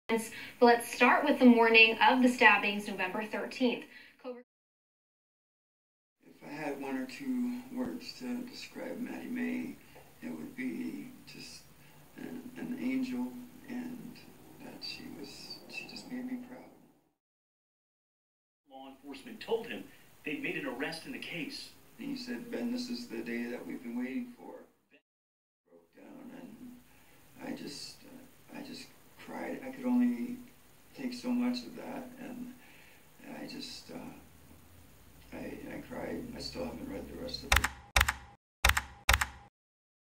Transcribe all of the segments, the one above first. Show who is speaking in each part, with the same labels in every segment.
Speaker 1: But let's start with the morning of the stabbings, November 13th.
Speaker 2: If I had one or two words to describe Maddie Mae, it would be just an angel, and that she just made me proud.
Speaker 3: Law enforcement told him they'd made an arrest in the case.
Speaker 2: And he said, "Ben, this is the day that we've been waiting for." Broke down, and I just cried. I could only take so much of that, and I just I cried. I still haven't read the rest of it.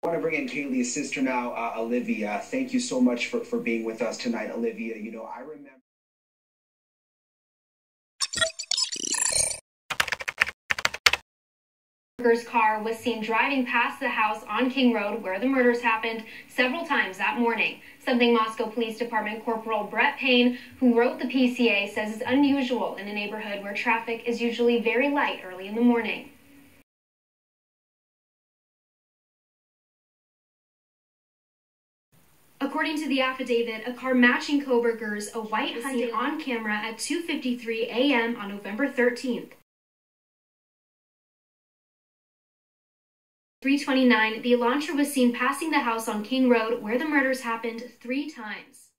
Speaker 4: I want to bring in Kaylee's sister now, Olivia. Thank you so much for being with us tonight, Olivia. You know, I remember.
Speaker 1: Koberger's car was seen driving past the house on King Road where the murders happened several times that morning. Something Moscow Police Department Corporal Brett Payne, who wrote the PCA, says is unusual in a neighborhood where traffic is usually very light early in the morning. According to the affidavit, a car matching Koberger's, a white Hyundai, on camera at 2:53 a.m. on November 13th. 3:29, the Elantra was seen passing the house on King Road where the murders happened 3 times.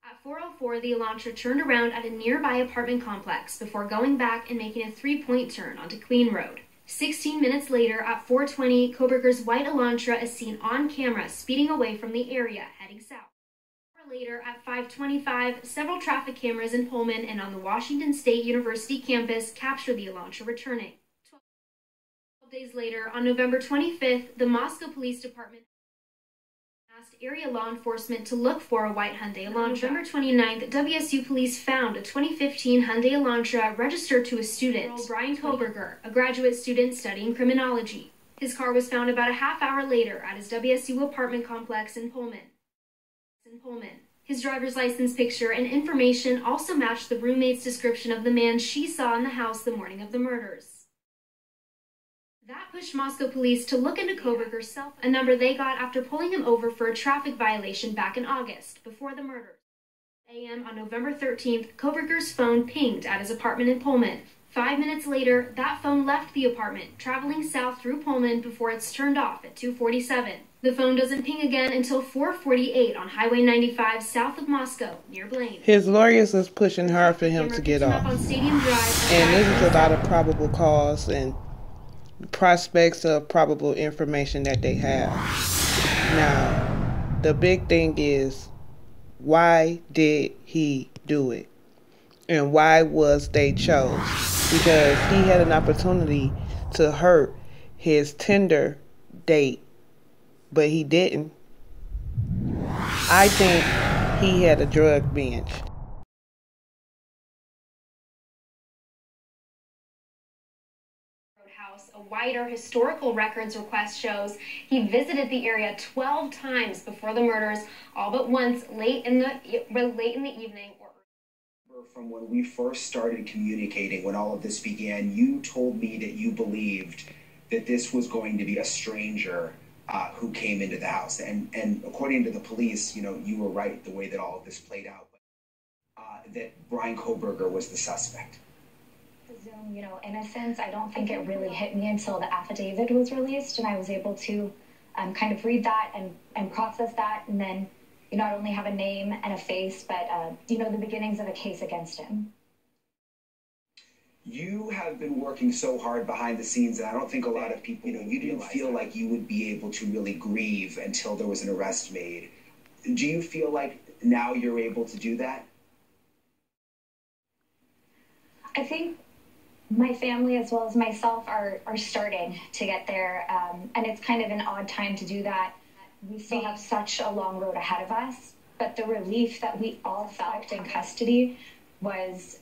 Speaker 1: At 4:04, the Elantra turned around at a nearby apartment complex before going back and making a 3-point turn onto Queen Road. 16 minutes later, at 4:20, Koberger's white Elantra is seen on camera speeding away from the area, heading south. An hour later, at 5:25, several traffic cameras in Pullman and on the Washington State University campus capture the Elantra returning. 12 days later, on November 25th, the Moscow Police Department asked area law enforcement to look for a white Hyundai Elantra. On November 29th, WSU police found a 2015 Hyundai Elantra registered to a student, Brian Koberger, a graduate student studying criminology. His car was found about a half hour later at his WSU apartment complex in Pullman. His driver's license picture and information also matched the roommate's description of the man she saw in the house the morning of the murders. That pushed Moscow police to look into Koberger's cell phone, a number they got after pulling him over for a traffic violation back in August, before the murders. At 8 a.m. on November 13th, Koberger's phone pinged at his apartment in Pullman. 5 minutes later, that phone left the apartment, traveling south through Pullman before it's turned off at 2:47. The phone doesn't ping again until 4:48 on Highway 95 south of Moscow, near Blaine.
Speaker 5: His lawyers is pushing hard for him to get off.
Speaker 1: On Stadium Drive,
Speaker 5: and this is a lot of probable cause and prospects of probable information that they have. Now, the big thing is, why did he do it? And why was they chose? Because he had an opportunity to hurt his Tinder date, but he didn't. I think he had a drug binge.
Speaker 1: A wider historical records request shows he visited the area 12 times before the murders, all but once late in the evening.
Speaker 4: From when we first started communicating, when all of this began, you told me that you believed that this was going to be a stranger who came into the house, and according to the police, you know, you were right the way that all of this played out. That Brian Koberger was the suspect.
Speaker 6: You know, innocence, I don't think it really hit me until the affidavit was released and I was able to kind of read that and process that, and then you not only have a name and a face, but you know, the beginnings of a case against him.
Speaker 4: You have been working so hard behind the scenes, and I don't think a lot of people, you know, you didn't feel like you would be able to really grieve until there was an arrest made. Do you feel like now you're able to do that?
Speaker 6: I think my family as well as myself are starting to get there, and it's kind of an odd time to do that. We still have such a long road ahead of us, but the relief that we all felt in custody was,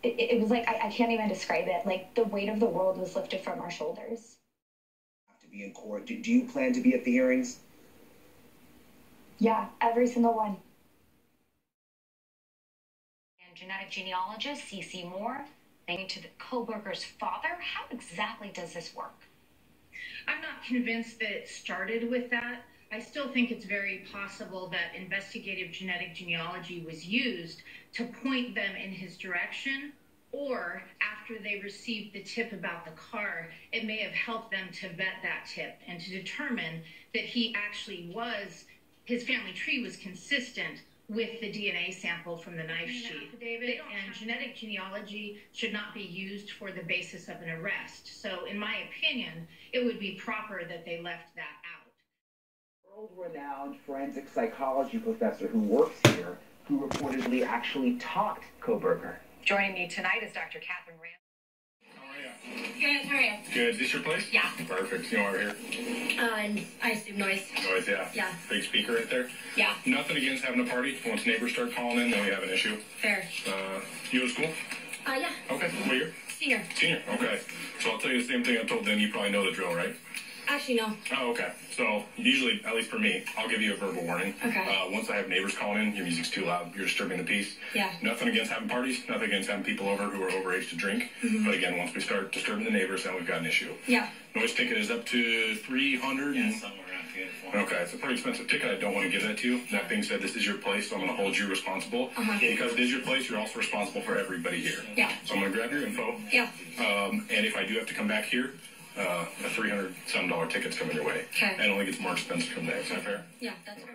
Speaker 6: it was like, I can't even describe it. Like, the weight of the world was lifted from our shoulders.
Speaker 4: Have to be in court. Do you plan to be at the hearings?
Speaker 6: Yeah, every single one.
Speaker 7: And genetic genealogist C.C. Moore, to the Koberger's father. How exactly does this work?
Speaker 8: I'm not convinced that it started with that. I still think it's very possible that investigative genetic genealogy was used to point them in his direction, or after they received the tip about the car, it may have helped them to vet that tip and to determine that he actually was, his family tree was consistent with the DNA sample from the knife sheath. And genetic genealogy should not be used for the basis of an arrest. So in my opinion, it would be proper that they left that out.
Speaker 4: World-renowned forensic psychology professor who works here, who reportedly actually taught Koberger.
Speaker 7: Joining me tonight is Dr. Catherine Rand.
Speaker 9: How are you?
Speaker 10: Good, how are you?
Speaker 9: Good. Is this your place?
Speaker 10: Yeah.
Speaker 9: Perfect. You know over here?
Speaker 10: I assume noise.
Speaker 9: Noise, yeah.
Speaker 10: Yeah.
Speaker 9: Big speaker right there?
Speaker 10: Yeah.
Speaker 9: Nothing against having a party. Once neighbors start calling in, then we have an issue.
Speaker 10: Fair.
Speaker 9: You at school?
Speaker 10: Yeah.
Speaker 9: Okay. What year?
Speaker 10: Senior.
Speaker 9: Senior. Okay. So I'll tell you the same thing I told them. You probably know the drill, right?
Speaker 10: Actually, no.
Speaker 9: Oh, okay. So usually, at least for me, I'll give you a verbal warning.
Speaker 10: Okay.
Speaker 9: Once I have neighbors calling in, your music's too loud, you're disturbing the peace.
Speaker 10: Yeah.
Speaker 9: Nothing against having parties, nothing against having people over who are overage to drink. Mm-hmm. But again, once we start disturbing the neighbors, then we've got an issue.
Speaker 10: Yeah.
Speaker 9: Noise ticket is up to 300.
Speaker 3: Yeah, somewhere around here.
Speaker 9: Okay, it's a pretty expensive ticket. I don't want to give that to you. That being said, this is your place, so I'm going to hold you responsible. Because it is your place, you're also responsible for everybody here.
Speaker 10: Yeah.
Speaker 9: So I'm going to grab your info.
Speaker 10: Yeah.
Speaker 9: And if I do have to come back here, a $300-some ticket's coming your way.
Speaker 10: Okay.
Speaker 9: And it only gets more expensive from there. Is that fair?
Speaker 10: Yeah, that's fair.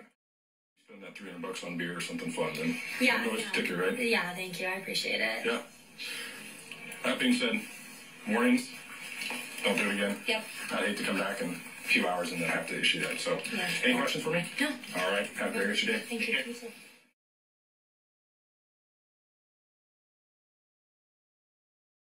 Speaker 9: Spend that $300 on beer or something fun, then
Speaker 10: Yeah.
Speaker 9: noise ticket, right?
Speaker 10: Yeah, thank you. I appreciate it.
Speaker 9: Yeah. That being said, warnings, don't do it again.
Speaker 10: Yep.
Speaker 9: I'd hate to come back in a few hours and then have to issue that. So,
Speaker 10: Yeah.
Speaker 9: any questions for me?
Speaker 10: No.
Speaker 9: All right. Have a great rest of your day.
Speaker 10: Thank you. You too.